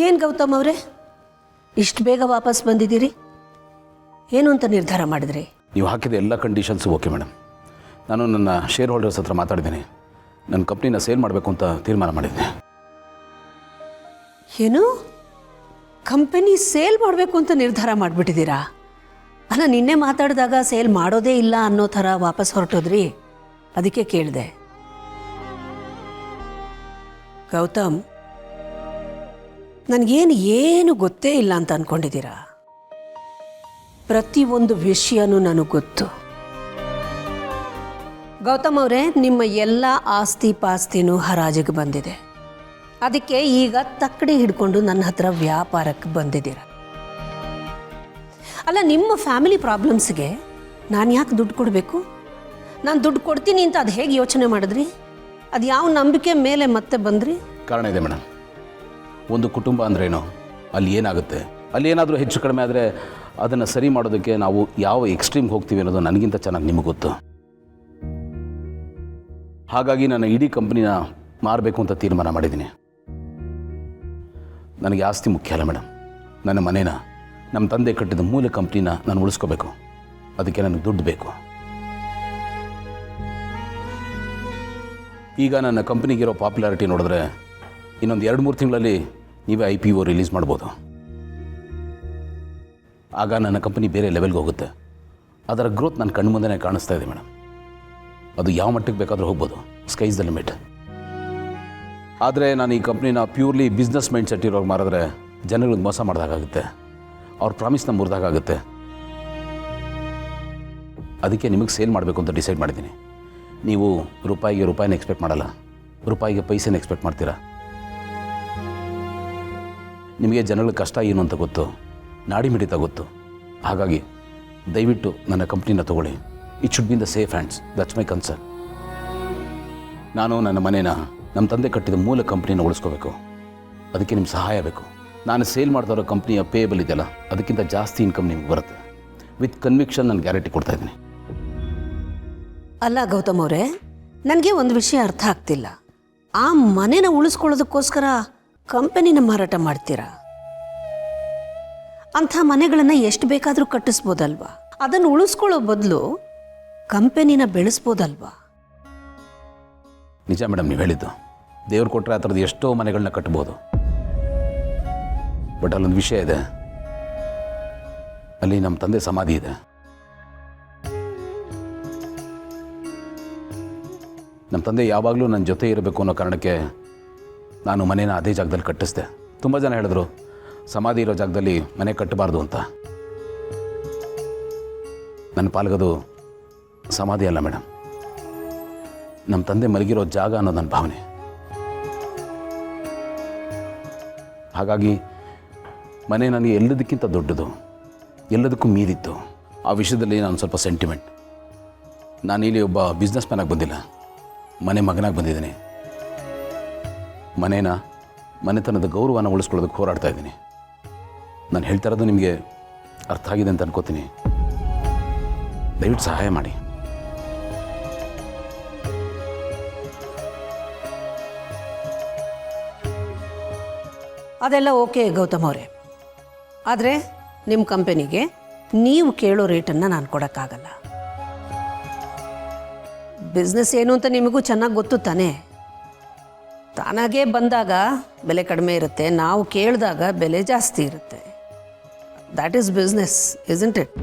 ಏನು ಗೌತಮ್ ಅವರೇ, ಇಷ್ಟು ಬೇಗ ವಾಪಸ್ ಬಂದಿದ್ದೀರಿ? ಏನು ಅಂತ ನಿರ್ಧಾರ ಮಾಡಿದ್ರಿ? ನೀವು ಹಾಕಿದ ಎಲ್ಲ ಕಂಡೀಷನ್ಸು ಓಕೆ ಮೇಡಮ್. ನಾನು ನನ್ನ ಶೇರ್ ಹೋಲ್ಡರ್ಸ್ ಹತ್ರ ಮಾತಾಡಿದ್ದೀನಿ. ನನ್ನ ಕಂಪ್ನಿನ ಸೇಲ್ ಮಾಡಬೇಕು ಅಂತ ತೀರ್ಮಾನ ಮಾಡಿದ್ದೀನಿ. ಏನು, ಕಂಪನಿ ಸೇಲ್ ಮಾಡಬೇಕು ಅಂತ ನಿರ್ಧಾರ ಮಾಡಿಬಿಟ್ಟಿದ್ದೀರಾ? ಅಲ್ಲ, ನಿನ್ನೆ ಮಾತಾಡಿದಾಗ ಸೇಲ್ ಮಾಡೋದೇ ಇಲ್ಲ ಅನ್ನೋ ಥರ ವಾಪಸ್ ಹೊರಟೋದ್ರಿ, ಅದಕ್ಕೆ ಕೇಳಿದೆ. ಗೌತಮ್, ನನಗೇನು ಗೊತ್ತೇ ಇಲ್ಲ ಅಂತ ಅಂದ್ಕೊಂಡಿದ್ದೀರಾ? ಪ್ರತಿಯೊಂದು ವಿಷಯನೂ ನನಗೆ ಗೊತ್ತು. ಗೌತಮ್ ಅವರೇ, ನಿಮ್ಮ ಎಲ್ಲ ಆಸ್ತಿ ಪಾಸ್ತಿನೂ ಹರಾಜಿಗೆ ಬಂದಿದೆ. ಅದಕ್ಕೆ ಈಗ ತಕ್ಕಡಿ ಹಿಡ್ಕೊಂಡು ನನ್ನ ಹತ್ರ ವ್ಯಾಪಾರಕ್ಕೆ ಬಂದಿದ್ದೀರ. ಅಲ್ಲ, ನಿಮ್ಮ ಫ್ಯಾಮಿಲಿ ಪ್ರಾಬ್ಲಮ್ಸ್ಗೆ ನಾನು ಯಾಕೆ ದುಡ್ಡು ಕೊಡಬೇಕು? ನಾನು ದುಡ್ಡು ಕೊಡ್ತೀನಿ ಅಂತ ಅದು ಹೇಗೆ ಯೋಚನೆ ಮಾಡಿದ್ರಿ? ಅದು ಯಾವ ನಂಬಿಕೆ ಮೇಲೆ ಮತ್ತೆ ಬಂದ್ರಿ? ಕಾರಣ ಇದೆ ಮೇಡಮ್. ಒಂದು ಕುಟುಂಬ ಅಂದ್ರೇನು, ಅಲ್ಲಿ ಏನಾಗುತ್ತೆ, ಅಲ್ಲಿ ಏನಾದರೂ ಹೆಚ್ಚು ಕಡಿಮೆ ಆದರೆ ಅದನ್ನು ಸರಿ ಮಾಡೋದಕ್ಕೆ ನಾವು ಯಾವ ಎಕ್ಸ್ಟ್ರೀಮ್ಗೆ ಹೋಗ್ತೀವಿ ಅನ್ನೋದು ನನಗಿಂತ ಚೆನ್ನಾಗಿ ನಿಮಗೆ ಗೊತ್ತು. ಹಾಗಾಗಿ ನಾನು ಇಡೀ ಕಂಪ್ನಿನ ಮಾರಬೇಕು ಅಂತ ತೀರ್ಮಾನ ಮಾಡಿದ್ದೀನಿ. ನನಗೆ ಆಸ್ತಿ ಮುಖ್ಯ ಅಲ್ಲ ಮೇಡಮ್. ನನ್ನ ಮನೇನ, ನಮ್ಮ ತಂದೆ ಕಟ್ಟಿದ ಮೂಲ ಕಂಪ್ನಿನ ನಾನು ಉಳಿಸ್ಕೋಬೇಕು. ಅದಕ್ಕೆ ನನಗೆ ದುಡ್ಡು ಬೇಕು. ಈಗ ನನ್ನ ಕಂಪ್ನಿಗಿರೋ ಪಾಪ್ಯುಲಾರಿಟಿ ನೋಡಿದ್ರೆ ಇನ್ನೊಂದು 2-3 ತಿಂಗಳಲ್ಲಿ ನೀವೇ IPO ರಿಲೀಸ್ ಮಾಡ್ಬೋದು. ಆಗ ನನ್ನ ಕಂಪನಿ ಬೇರೆ ಲೆವೆಲ್ಗೆ ಹೋಗುತ್ತೆ. ಅದರ ಗ್ರೋತ್ ನನ್ನ ಕಣ್ಣು ಮುಂದೆನೇ ಕಾಣಿಸ್ತಾ ಇದೆ ಮೇಡಮ್. ಅದು ಯಾವ ಮಟ್ಟಿಗೆ ಬೇಕಾದರೂ ಹೋಗ್ಬೋದು. Skies the limit. ಆದರೆ ನಾನು ಈ ಕಂಪ್ನಿನ ಪ್ಯೂರ್ಲಿ ಬಿಸ್ನೆಸ್ ಮೈಂಡ್ ಸೆಟ್ ಇರೋರು ಮಾರಿದ್ರೆ ಜನಗಳಿಗೆ ಮೋಸ ಮಾಡಿದಾಗುತ್ತೆ, ಅವ್ರ ಪ್ರಾಮಿಸ್ನ ಮುರಿದಾಗುತ್ತೆ. ಅದಕ್ಕೆ ನಿಮಗೆ ಸೇಲ್ ಮಾಡಬೇಕು ಅಂತ ಡಿಸೈಡ್ ಮಾಡಿದ್ದೀನಿ. ನೀವು ರೂಪಾಯಿನ ಎಕ್ಸ್ಪೆಕ್ಟ್ ಮಾಡಲ್ಲ, ರೂಪಾಯಿಗೆ ಪೈಸೆನ ಎಕ್ಸ್ಪೆಕ್ಟ್ ಮಾಡ್ತೀರಾ. ನಿಮಗೆ ಜನಗಳ ಕಷ್ಟ ಏನು ಅಂತ ಗೊತ್ತು, ನಾಡಿ ಮಿಡಿತ ಗೊತ್ತು. ಹಾಗಾಗಿ ದಯವಿಟ್ಟು ನನ್ನ ಕಂಪ್ನಿನ ತೊಗೊಳ್ಳಿ. It should be in the safe hands. That's my concern. ನಾನು ನನ್ನ ಮನೇನ, ನಮ್ಮ ತಂದೆ ಕಟ್ಟಿದ ಮೂಲ ಕಂಪ್ನಿನ ಉಳಿಸ್ಕೋಬೇಕು. ಅದಕ್ಕೆ ನಿಮ್ಮ ಸಹಾಯ ಬೇಕು. ನಾನು ಸೇಲ್ ಮಾಡ್ತಾ ಇರೋ ಕಂಪ್ನಿಯ ಪೇಯಬಲ್ ಇದೆಯಲ್ಲ, ಅದಕ್ಕಿಂತ ಜಾಸ್ತಿ ಇನ್ಕಮ್ ನಿಮ್ಗೆ ಬರುತ್ತೆ. ವಿತ್ ಕನ್ವಿಕ್ಷನ್ ನಾನು ಗ್ಯಾರಂಟಿ ಕೊಡ್ತಾ ಇದ್ದೀನಿ. ಅಲ್ಲ ಗೌತಮ್ ಅವರೇ, ನನಗೆ ಒಂದು ವಿಷಯ ಅರ್ಥ ಆಗ್ತಿಲ್ಲ. ಆ ಮನೆನ ಉಳಿಸ್ಕೊಳ್ಳೋದಕ್ಕೋಸ್ಕರ ಕಂಪನಿನ ಮಾರಾಟ ಮಾಡ್ತೀರಾ? ಅಂಥ ಮನೆಗಳನ್ನು ಎಷ್ಟು ಬೇಕಾದರೂ ಕಟ್ಟಿಸ್ಬೋದಲ್ವಾ? ಅದನ್ನು ಉಳಿಸ್ಕೊಳ್ಳೋ ಬದಲು ಕಂಪನಿನ ಬೆಳೆಸ್ಬೋದಲ್ವಾ? ನಿಜ ಮೇಡಮ್, ನೀವು ಹೇಳಿದ್ದು. ದೇವ್ರು ಕೊಟ್ಟರೆ ಆ ಥರದ್ದು ಎಷ್ಟೋ ಮನೆಗಳನ್ನ ಕಟ್ಬೋದು. ಬಟ್ ಅಲ್ಲೊಂದು ವಿಷಯ ಇದೆ. ಅಲ್ಲಿ ನಮ್ಮ ತಂದೆ ಸಮಾಧಿ ಇದೆ. ನಮ್ಮ ತಂದೆ ಯಾವಾಗಲೂ ನನ್ನ ಜೊತೆ ಇರಬೇಕು ಅನ್ನೋ ಕಾರಣಕ್ಕೆ ನಾನು ಮನೇನ ಅದೇ ಜಾಗದಲ್ಲಿ ಕಟ್ಟಿಸ್ದೆ. ತುಂಬ ಜನ ಹೇಳಿದ್ರು ಸಮಾಧಿ ಇರೋ ಜಾಗದಲ್ಲಿ ಮನೆ ಕಟ್ಟಬಾರ್ದು ಅಂತ. ನನ್ನ ಪಾಲ್ಗದು ಸಮಾಧಿ ಅಲ್ಲ ಮೇಡಮ್, ನಮ್ಮ ತಂದೆ ಮಲಗಿರೋ ಜಾಗ ಅನ್ನೋದು ನನ್ನ ಭಾವನೆ. ಹಾಗಾಗಿ ಮನೆ ನನಗೆ ಎಲ್ಲದಕ್ಕಿಂತ ದೊಡ್ಡದು, ಎಲ್ಲದಕ್ಕೂ ಮೀರಿತ್ತು. ಆ ವಿಷಯದಲ್ಲಿ ನಾನು ಸ್ವಲ್ಪ ಸೆಂಟಿಮೆಂಟ್. ನಾನಿಲ್ಲಿ ಒಬ್ಬ ಬಿಸ್ನೆಸ್ ಮ್ಯಾನಾಗಿ ಬಂದಿಲ್ಲ, ಮನೆ ಮಗನಾಗಿ ಬಂದಿದ್ದೀನಿ. ಮನೇನ, ಮನೆತನದ ಗೌರವನ ಉಳಿಸ್ಕೊಳ್ಳೋದಕ್ಕೆ ಹೋರಾಡ್ತಾ ಇದ್ದೀನಿ. ನಾನು ಹೇಳ್ತಾ ಇರೋದು ನಿಮಗೆ ಅರ್ಥ ಆಗಿದೆ ಅಂತ ಅನ್ಕೋತೀನಿ. ದಯವಿಟ್ಟು ಸಹಾಯ ಮಾಡಿ. ಅದೆಲ್ಲ ಓಕೆ ಗೌತಮ್ ಅವರೇ, ಆದರೆ ನಿಮ್ಮ ಕಂಪನಿಗೆ ನೀವು ಕೇಳೋ ರೇಟನ್ನು ನಾನು ಕೊಡೋಕ್ಕಾಗಲ್ಲ. ಬಿಸ್ನೆಸ್ ಏನು ಅಂತ ನಿಮಗೂ ಚೆನ್ನಾಗಿ ಗೊತ್ತು ತಾನೇ. ತಾನಾಗೇ ಬಂದಾಗ ಬೆಲೆ ಕಡಿಮೆ ಇರುತ್ತೆ, ನಾವು ಕೇಳಿದಾಗ ಬೆಲೆ ಜಾಸ್ತಿ ಇರುತ್ತೆ. That is business, isn't it?